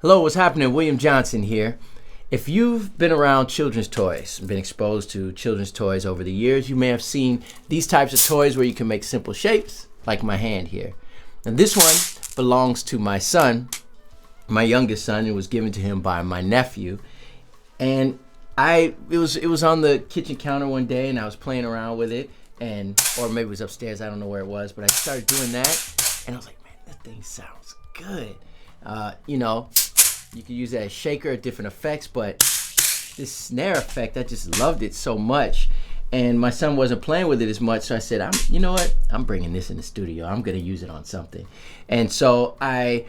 Hello, what's happening? William Johnson here. If you've been around children's toys, been exposed to children's toys over the years, you may have seen these types of toys where you can make simple shapes, like my hand here. And this one belongs to my son, my youngest son. It was given to him by my nephew. And it was on the kitchen counter one day, and I was playing around with it, or maybe it was upstairs, I don't know where it was, but I started doing that, and I was like, man, that thing sounds good. You can use that as shaker or different effects, but this snare effect, I just loved it so much. And my son wasn't playing with it as much, so I said, you know what? I'm bringing this in the studio. I'm going to use it on something. And so I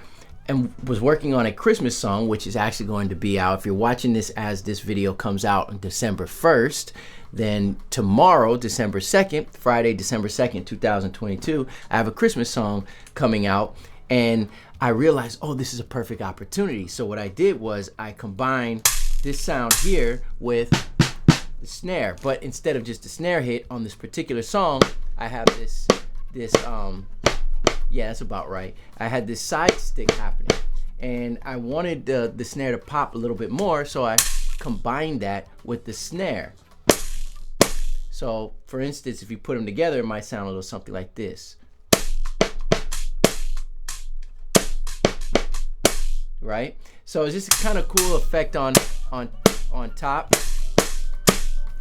was working on a Christmas song, which is actually going to be out. If you're watching this as this video comes out on December 1st, then tomorrow, December 2nd, Friday, December 2nd, 2022, I have a Christmas song coming out. And I realized, oh, this is a perfect opportunity. So what I did was I combined this sound here with the snare. But instead of just the snare hit on this particular song, I have yeah, that's about right. I had this side stick happening. And I wanted the snare to pop a little bit more, so I combined that with the snare. So, for instance, if you put them together, it might sound a little something like this. Right? So it's just a kind of cool effect on top.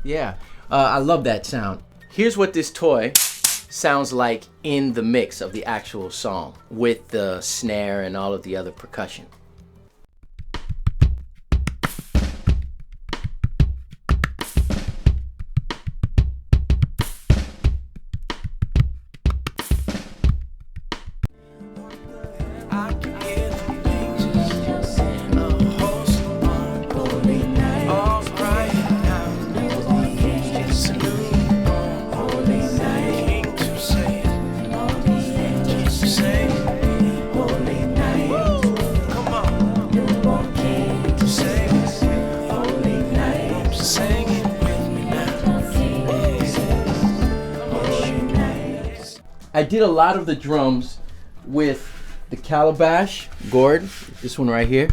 Yeah, I love that sound. Here's what this toy sounds like in the mix of the actual song with the snare and all of the other percussion. I did a lot of the drums with the calabash gourd, this one right here.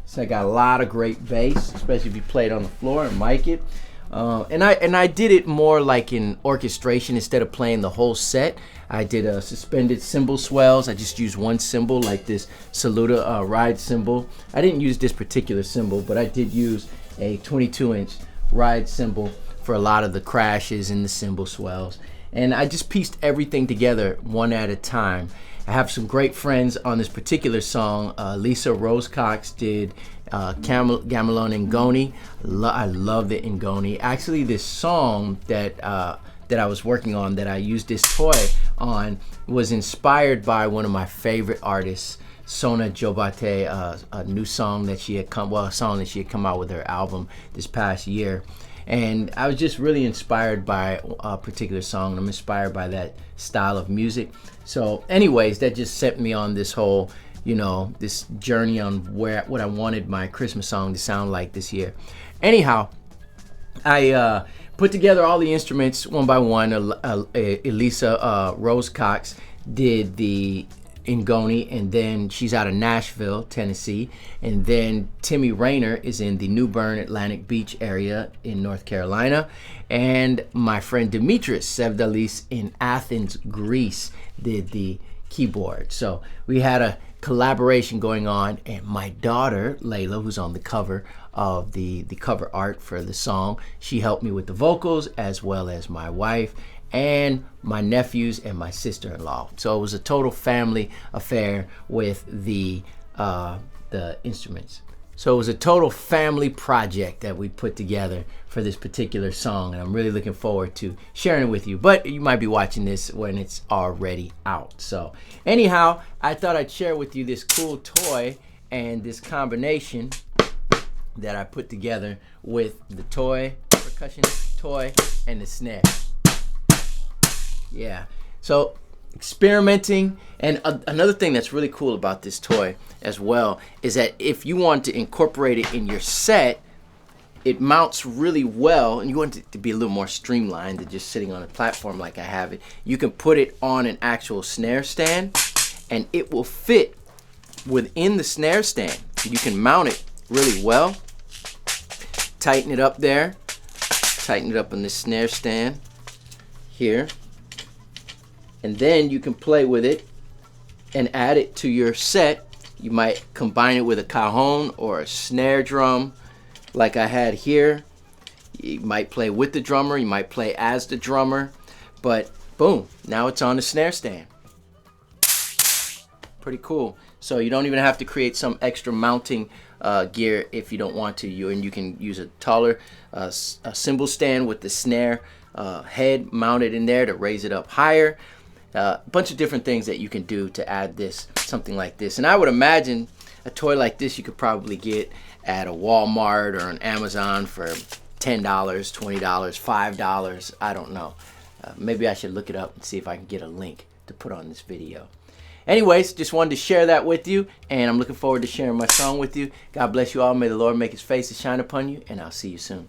So I got a lot of great bass, especially if you play it on the floor and mic it. And I did it more like in orchestration instead of playing the whole set. I did a suspended cymbal swells. I just used one cymbal, like this Saluda ride cymbal. I didn't use this particular cymbal, but I did use a 22-inch ride cymbal for a lot of the crashes and the cymbal swells. And I just pieced everything together one at a time. I have some great friends on this particular song. Lisa Rose Cox did Gamelon Ngoni. I love the Ngoni. Actually, this song that I was working on, that I used this toy on, was inspired by one of my favorite artists, Sona Jobate, a new song that she had come out with her album this past year. And I was just really inspired by a particular song. I'm inspired by that style of music. So anyways, that just set me on this whole, this journey on what I wanted my Christmas song to sound like this year. Anyhow, I put together all the instruments one by one. Elisa Rose Cox did the Ngoni, and then she's out of Nashville, Tennessee, and then Timmy Rayner is in the New Bern, Atlantic Beach area in North Carolina, and my friend Dimitris Sevdalis in Athens, Greece, did the keyboard. So we had a collaboration going on, and my daughter Layla, who's on the cover of the cover art for the song, she helped me with the vocals, as well as my wife and my nephews and my sister-in-law. So it was a total family affair with the instruments. So it was a total family project that we put together for this particular song, and I'm really looking forward to sharing it with you. But you might be watching this when it's already out. So anyhow, I thought I'd share with you this cool toy and this combination that I put together with the percussion toy, and the snare. Yeah, so experimenting. And another thing that's really cool about this toy as well is that if you want to incorporate it in your set, it mounts really well, and you want it to be a little more streamlined than just sitting on a platform like I have it. You can put it on an actual snare stand, and it will fit within the snare stand. You can mount it really well. Tighten it up there. Tighten it up on the snare stand here. And then you can play with it and add it to your set. You might combine it with a cajon or a snare drum like I had here. You might play with the drummer, you might play as the drummer, but boom, now it's on the snare stand. Pretty cool. So you don't even have to create some extra mounting gear if you don't want to. And you can use a taller a cymbal stand with the snare head mounted in there to raise it up higher. A bunch of different things that you can do to add this, something like this. And I would imagine a toy like this you could probably get at a Walmart or an Amazon for $10, $20, $5. I don't know. Maybe I should look it up and see if I can get a link to put on this video. Anyways, just wanted to share that with you, and I'm looking forward to sharing my song with you. God bless you all. May the Lord make his face to shine upon you, and I'll see you soon.